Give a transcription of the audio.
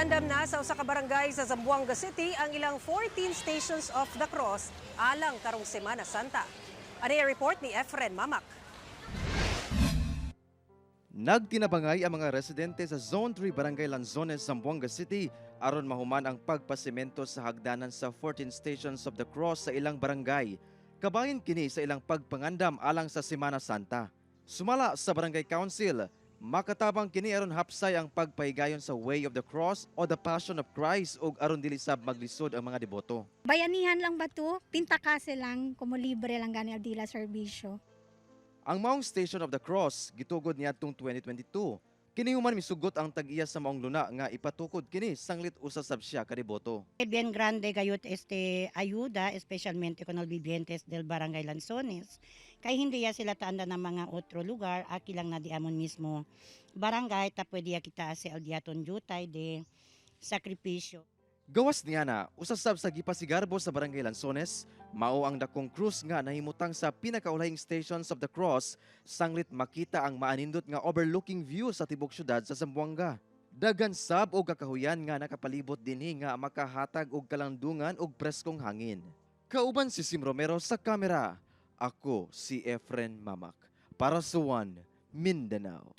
Nag-andam na sa usa ka barangay sa Zamboanga City ang ilang 14 Stations of the Cross alang karong Semana Santa. Ano yung report ni Efren Mamak? Nagtinabangay ang mga residente sa Zone 3 Barangay Lanzones, Zamboanga City aron mahuman ang pagpasemento sa hagdanan sa 14 Stations of the Cross sa ilang barangay. Kabahin kini sa ilang pagpangandam alang sa Semana Santa. Sumala sa Barangay Council, makatabang kini aron hapsay ang pagpahigayon sa Way of the Cross o the Passion of Christ ug aron dili sab maglisod ang mga deboto. Bayanihan lang ba to? Pintakase lang, kumo libre lang gani dila serbisyo. Ang maong Station of the Cross gitugod niadtong 2022. Kini human misugot ang tag-iya sa maong luna nga ipatukod kini sanglit usa sab siya ka deboto. Bien grande gayot ayuda, especialmente con los vivientes del Barangay Lanzones. Kaya hindi ya sila taanda ng mga otro lugar, aki lang na di amon mismo barangay, ta pwede ya kita sa aldiaton jutay de sakripisyo. Gawas niya na, usasab sa gipasigarbo sa Barangay Lanzones, mao ang dakong cruise nga nahimutang sa pinakaulahing Stations of the Cross, sanglit makita ang maanindot nga overlooking view sa tibok syudad sa Zamboanga. Dagan sab og kakahuyan nga nakapalibot dinhi nga makahatag og kalandungan og preskong hangin. Kauban si Sim Romero sa kamera. Ako si Efren Mamak para sa One Mindanao.